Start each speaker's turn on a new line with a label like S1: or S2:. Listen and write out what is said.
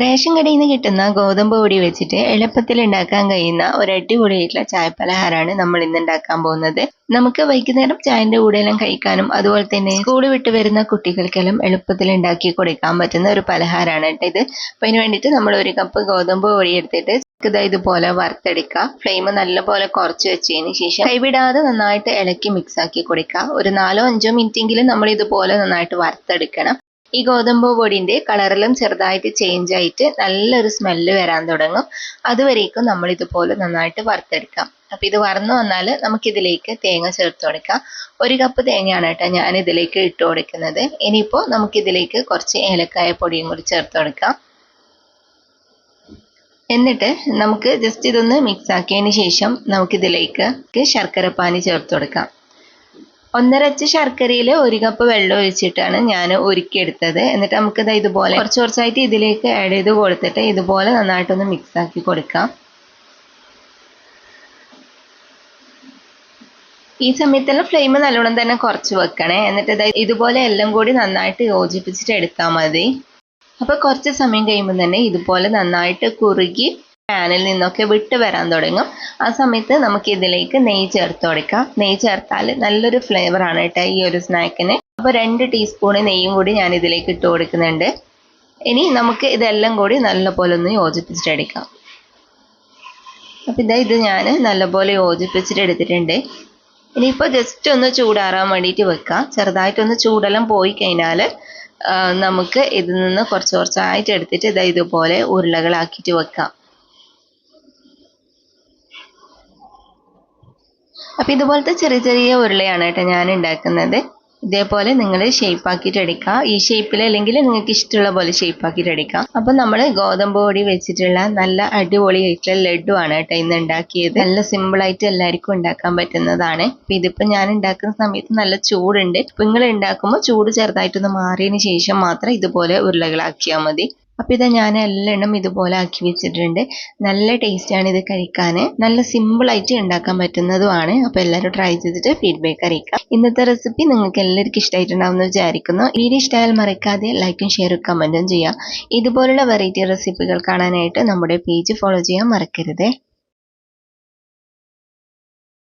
S1: Ration കടയിൽ നിന്ന് കിട്ടുന്ന ഗോതമ്പ് പൊടി വെച്ചിട്ട് എളുപ്പത്തിൽ ഉണ്ടാക്കാൻ കഴിയുന്ന ഒരു അടിപൊളിയായിട്ടുള്ള ചായപ്പലഹാരമാണ് നമ്മൾ ഇന്ന് ഉണ്ടാക്കാൻ പോകുന്നത്. നമുക്ക് വൈകുന്നേരം ചായന്റെ കൂടെയെല്ലാം കഴിക്കാനും അതുപോലെ തന്നെ സ്കൂൾ വിട്ട് വരുന്ന കുട്ടികൾക്കെല്ലാം എളുപ്പത്തിൽ ഉണ്ടാക്കി കൊടുക്കാൻ പറ്റുന്ന ഒരു പലഹാരമാണ് കേട്ടോ ഇത്. അപ്പൊ അതിന് വേണ്ടിയിട്ട് നമ്മൾ 1 കപ്പ് ഗോതമ്പ് പൊടി എടുത്തിട്ട് ഇതുപോലെ വറുത്തെടുക്കുക. ഫ്ലെയിം നല്ലപോലെ കുറച്ച് വെച്ചതിന് ശേഷം കൈവിടാതെ നന്നായിട്ട് ഇളക്കി മിക്സ് ആക്കി കൊടുക്കുക. ഒരു 4-5 മിനിറ്റെങ്കിലും നമ്മൾ ഇതുപോലെ നന്നായിട്ട് വറുത്തെടുക്കണം. ഈ ഗോതമ്പ് പൊടിന്റെ കളറെല്ലാം ചെറുതായിട്ട് ചേഞ്ച് ആയിട്ട് നല്ലൊരു സ്മെല്ല് വരാൻ തുടങ്ങും. അതുവരേക്കും നമ്മൾ ഇതുപോലെ നന്നായിട്ട് വറുത്തെടുക്കാം. അപ്പൊ ഇത് വറന്നു വന്നാൽ നമുക്കിതിലേക്ക് തേങ്ങ ചേർത്ത് കൊടുക്കാം. 1 കപ്പ് തേങ്ങയാണ് കേട്ടോ ഞാൻ ഇതിലേക്ക് ഇട്ട് കൊടുക്കുന്നത്. ഇനിയിപ്പോൾ നമുക്കിതിലേക്ക് കുറച്ച് ഏലക്കായ പൊടിയും കൂടി ചേർത്ത് കൊടുക്കാം. എന്നിട്ട് നമുക്ക് ജസ്റ്റ് ഇതൊന്ന് മിക്സ് ആക്കിയതിന് ശേഷം നമുക്കിതിലേക്ക് ശർക്കരപ്പാനി ചേർത്ത് കൊടുക്കാം. 1.5 ശർക്കരയിൽ 1 കപ്പ് വെള്ളം ഒഴിച്ചിട്ടാണ് ഞാൻ ഉരുക്കിയെടുത്തത്. എന്നിട്ട് നമുക്കിത് ഇതുപോലെ കുറച്ച് കുറച്ചായിട്ട് ഇതിലേക്ക് ആഡ് ചെയ്ത് കൊടുത്തിട്ട് ഇതുപോലെ നന്നായിട്ടൊന്ന് മിക്സ് ആക്കി കൊടുക്കാം. ഈ സമയത്തെല്ലാം ഫ്ലെയിം നല്ലോണം തന്നെ കുറച്ച് വെക്കണേ. എന്നിട്ട് ഇതുപോലെ എല്ലാം കൂടി നന്നായിട്ട് യോജിപ്പിച്ചിട്ട് എടുത്താൽ മതി. അപ്പൊ കുറച്ച് സമയം കഴിയുമ്പോൾ തന്നെ ഇതുപോലെ നന്നായിട്ട് കുറുകി പാനിൽ നിന്നൊക്കെ വിട്ട് വരാൻ തുടങ്ങും. ആ സമയത്ത് നമുക്ക് ഇതിലേക്ക് നെയ്യ് ചേർത്ത് കൊടുക്കാം. നെയ്യ് ചേർത്താൽ നല്ലൊരു ഫ്ലേവർ ആണ് കേട്ടോ ഈ ഒരു സ്നാക്കിന്. അപ്പൊ 2 ടീസ്പൂൺ നെയ്യും കൂടി ഞാൻ ഇതിലേക്ക് ഇട്ട് കൊടുക്കുന്നുണ്ട്. ഇനി നമുക്ക് ഇതെല്ലാം കൂടി നല്ലപോലെ ഒന്ന് യോജിപ്പിച്ചിട്ടെടുക്കാം. അപ്പൊ ഇത് ഞാൻ നല്ലപോലെ യോജിപ്പിച്ചിട്ട് എടുത്തിട്ടുണ്ട്. ഇനിയിപ്പോൾ ജസ്റ്റ് ഒന്ന് ചൂടാറാൻ വേണ്ടിയിട്ട് വെക്കാം. ചെറുതായിട്ടൊന്ന് ചൂടെല്ലാം പോയി കഴിഞ്ഞാൽ നമുക്ക് ഇതിൽ നിന്ന് കുറച്ച് കുറച്ചായിട്ട് എടുത്തിട്ട് ഇതുപോലെ ഉരുളകളാക്കിയിട്ട് വെക്കാം. അപ്പൊ ഇതുപോലത്തെ ചെറിയ ചെറിയ ഉരുളയാണ് കേട്ടോ ഞാൻ ഉണ്ടാക്കുന്നത്. ഇതേപോലെ നിങ്ങൾ ഷേപ്പ് ആക്കിയിട്ട് എടുക്കുക. ഈ ഷേപ്പിൽ അല്ലെങ്കിൽ നിങ്ങൾക്ക് ഇഷ്ടമുള്ള പോലെ ഷേപ്പ് ആക്കിയിട്ട് എടുക്കാം. അപ്പൊ നമ്മൾ ഗോതമ്പ് പൊടി വെച്ചിട്ടുള്ള നല്ല അടിപൊളിയായിട്ടുള്ള ലഡു ആണ് കേട്ടോ ഇന്ന് ഉണ്ടാക്കിയത്. നല്ല സിമ്പിൾ ആയിട്ട് എല്ലാവർക്കും ഉണ്ടാക്കാൻ പറ്റുന്നതാണ്. അപ്പൊ ഇതിപ്പോ ഞാൻ ഉണ്ടാക്കുന്ന സമയത്ത് നല്ല ചൂടുണ്ട്. അപ്പൊ നിങ്ങൾ ഉണ്ടാക്കുമ്പോൾ ചൂട് ചെറുതായിട്ടൊന്ന് മാറിയതിന് ശേഷം മാത്രം ഇതുപോലെ ഉരുളകളാക്കിയാൽ മതി. അപ്പൊ ഞാൻ എല്ലാം ഇതുപോലെ ആക്കി വെച്ചിട്ടുണ്ട്. നല്ല ടേസ്റ്റാണ് ഇത് കഴിക്കാൻ. നല്ല സിമ്പിൾ ആയിട്ട് ഉണ്ടാക്കാൻ പറ്റുന്നതുമാണ്. അപ്പൊ എല്ലാവരും ട്രൈ ചെയ്തിട്ട് ഫീഡ്ബാക്ക് അറിയിക്കാം. ഇന്നത്തെ റെസിപ്പി നിങ്ങൾക്ക് എല്ലാവർക്കും ഇഷ്ടമായിട്ടുണ്ടാവും എന്ന് വിചാരിക്കുന്നു. വീഡിയോ ഇഷ്ടമായാൽ മറക്കാതെ ലൈക്കും ഷെയറും കമന്റും ചെയ്യാം. ഇതുപോലുള്ള വെറൈറ്റി റെസിപ്പികൾ കാണാനായിട്ട് നമ്മുടെ പേജ് ഫോളോ ചെയ്യാൻ മറക്കരുത്.